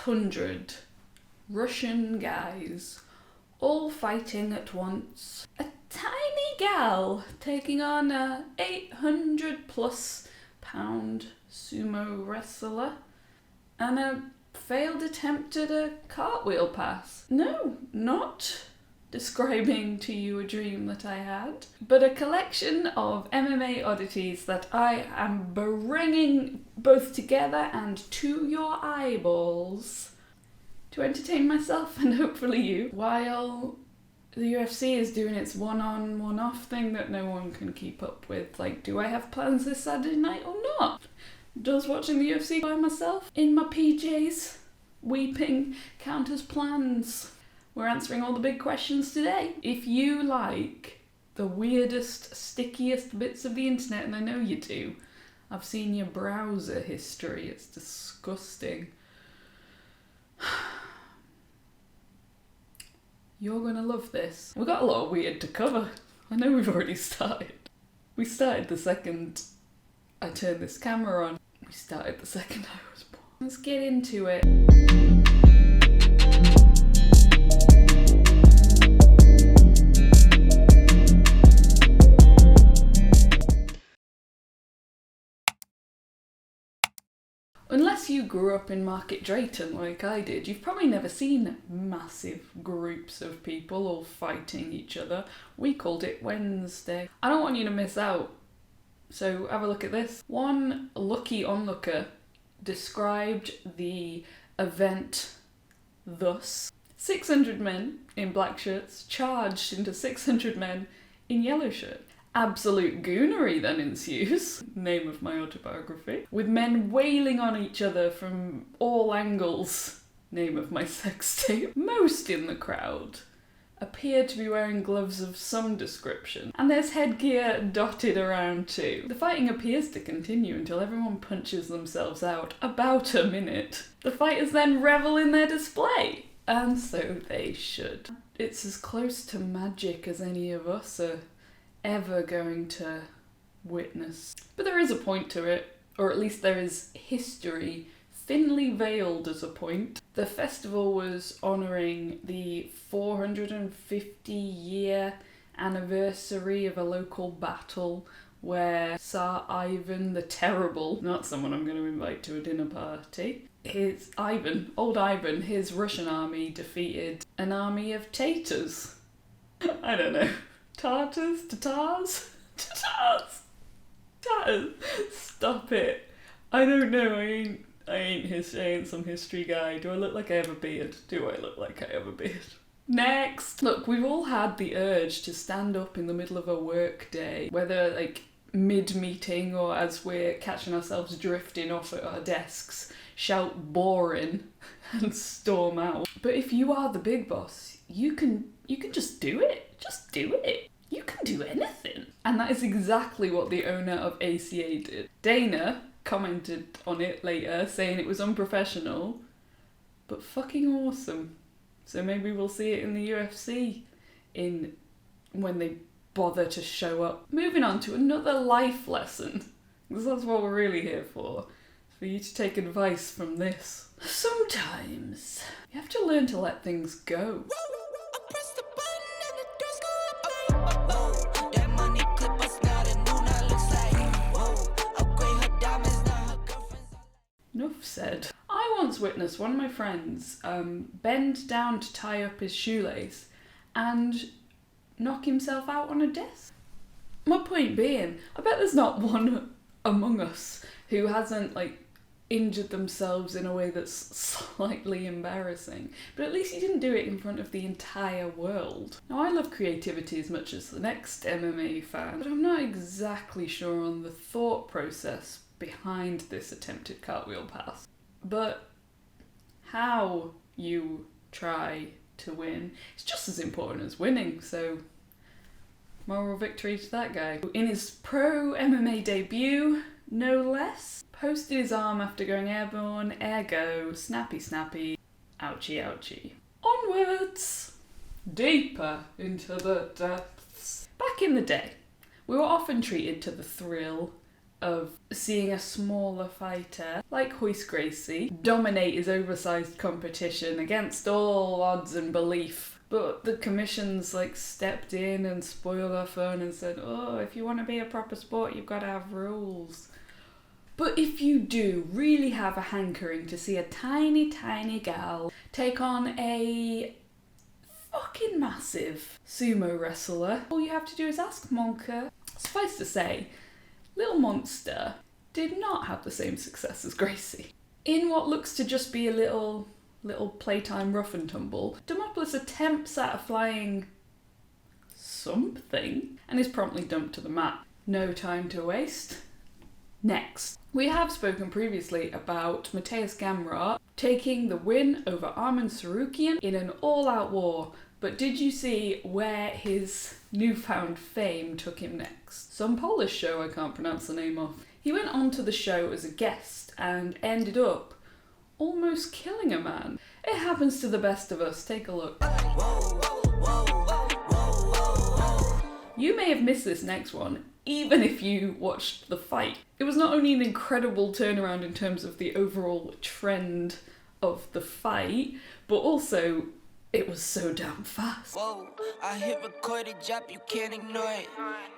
800 Russian guys all fighting at once. A tiny gal taking on a 800 plus pound sumo wrestler and a failed attempt at a cartwheel pass. No, not describing to you a dream that I had, but a collection of MMA oddities that I am bringing both together and to your eyeballs to entertain myself and hopefully you, while the UFC is doing its one-on, one-off thing that no one can keep up with. Like, do I have plans this Saturday night or not? Does watching the UFC by myself in my PJs, weeping, count as plans? We're answering all the big questions today. If you like the weirdest, stickiest bits of the internet, and I know you do, I've seen your browser history, it's disgusting. You're gonna love this. We've got a lot of weird to cover. I know we've already started. We started the second I turned this camera on. We started the second I was born. Let's get into it. Unless you grew up in Market Drayton like I did, you've probably never seen massive groups of people all fighting each other. We called it Wednesday. I don't want you to miss out, so have a look at this. One lucky onlooker described the event thus: 600 men in black shirts charged into 600 men in yellow shirts. Absolute goonery then ensues, name of my autobiography, with men wailing on each other from all angles, name of my sex tape. Most in the crowd appear to be wearing gloves of some description, and there's headgear dotted around too. The fighting appears to continue until everyone punches themselves out, about a minute. The fighters then revel in their display, and so they should. It's as close to magic as any of us are ever going to witness. But there is a point to it, or at least there is history, thinly veiled as a point. The festival was honouring the 450-year anniversary of a local battle where Tsar Ivan the Terrible, not someone I'm going to invite to a dinner party, old Ivan, his Russian army defeated an army of Tatars. I don't know. Tatars? Stop it. I don't know, I ain't some history guy. Do I look like I have a beard? Do I look like I have a beard? Next! Look, we've all had the urge to stand up in the middle of a work day, whether like mid-meeting or as we're catching ourselves drifting off at our desks, shout boring and storm out. But if you are the big boss, you can just do it. Just do it. You can do anything. And that is exactly what the owner of ACA did. Dana commented on it later, saying it was unprofessional, but fucking awesome. So maybe we'll see it in the UFC when they bother to show up. Moving on to another life lesson, because that's what we're really here for you to take advice from this. Sometimes you have to learn to let things go. Enough said. I once witnessed one of my friends bend down to tie up his shoelace and knock himself out on a desk. My point being, I bet there's not one among us who hasn't injured themselves in a way that's slightly embarrassing, but at least he didn't do it in front of the entire world. Now, I love creativity as much as the next MMA fan, but I'm not exactly sure on the thought process behind this attempted cartwheel pass. But how you try to win is just as important as winning, so moral victory to that guy. In his pro MMA debut, no less, posted his arm after going airborne, ergo, snappy snappy, ouchie ouchie. Onwards! Deeper into the depths. Back in the day, we were often treated to the thrill of seeing a smaller fighter like Royce Gracie dominate his oversized competition against all odds and belief. But the commissions like stepped in and spoiled our fun and said, oh, if you want to be a proper sport, you've got to have rules. But if you do really have a hankering to see a tiny, tiny gal take on a fucking massive sumo wrestler, all you have to do is ask Monka. Suffice to say, Little Monster did not have the same success as Gracie. In what looks to just be a little playtime rough and tumble, Demopoulos attempts at a flying something and is promptly dumped to the mat. No time to waste. Next, we have spoken previously about Mateusz Gamrot taking the win over Arman Tsarukyan in an all-out war, but did you see where his newfound fame took him next? Some Polish show I can't pronounce the name of. He went on to the show as a guest and ended up almost killing a man. It happens to the best of us. Take a look. You may have missed this next one, even if you watched the fight. It was not only an incredible turnaround in terms of the overall trend of the fight, but also it was so damn fast. Whoa, I hit record a drop, you can't ignore it.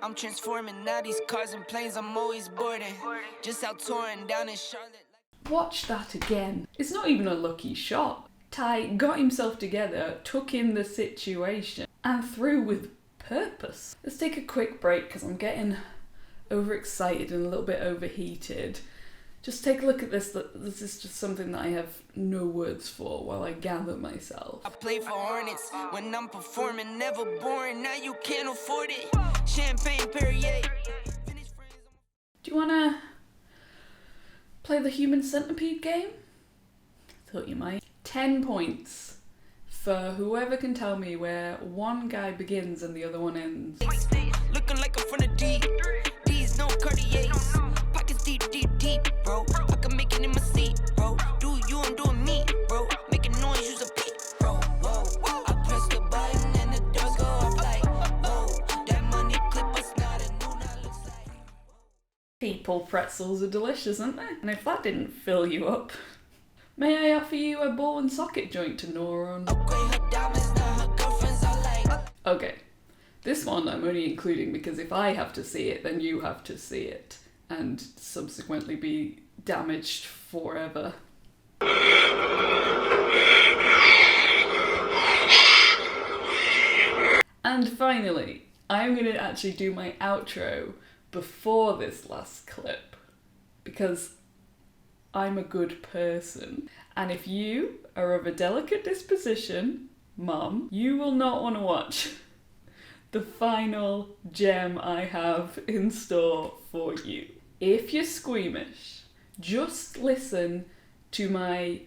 I'm transforming now these cars and planes, I'm always boarding. Just out touring down in Charlotte. Watch that again. It's not even a lucky shot. Ty got himself together, took in the situation, and threw with purpose. Let's take a quick break because I'm getting overexcited and a little bit overheated. Just take a look at this. This is just something that I have no words for while I gather myself. I play for Hornets when I'm performing, never boring, now you can't afford it. Champagne Perrier. Do you want to play the human centipede game? Thought you might. 10 points for whoever can tell me where one guy begins and the other one ends. Looking like I'm from the D. D's no Cartiers. Pockets deep, deep, deep, bro. I can make it in my seat, bro. Do you, I'm doing me, bro. Making noise, use a peep, bro. Whoa, I press the button and the doors go off like, whoa. That money clip us not a new, now looks like. People pretzels are delicious, aren't they? And if that didn't fill you up, may I offer you a ball and socket joint to gnaw on? Okay, this one I'm only including because if I have to see it, then you have to see it and subsequently be damaged forever. And finally, I'm going to actually do my outro before this last clip because I'm a good person. And if you are of a delicate disposition, Mum, you will not want to watch the final gem I have in store for you. If you're squeamish, just listen to my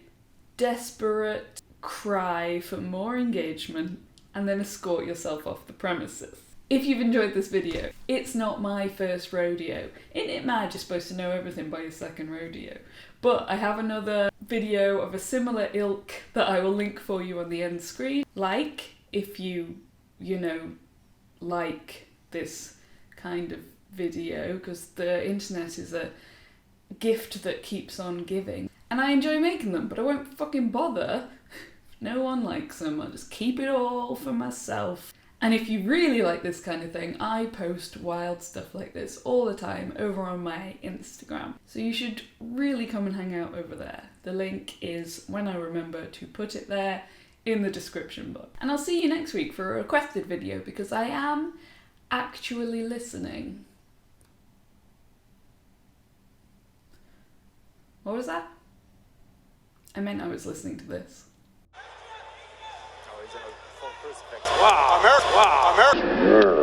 desperate cry for more engagement and then escort yourself off the premises. If you've enjoyed this video, it's not my first rodeo. In it mad, you're supposed to know everything by your second rodeo. But I have another video of a similar ilk that I will link for you on the end screen. Like, if you like this kind of video, because the internet is a gift that keeps on giving. And I enjoy making them, but I won't fucking bother. No one likes them, I'll just keep it all for myself. And if you really like this kind of thing, I post wild stuff like this all the time over on my Instagram. So you should really come and hang out over there. The link is, when I remember to put it there, in the description box. And I'll see you next week for a requested video because I am actually listening. What was that? I meant I was listening to this. Wow. America.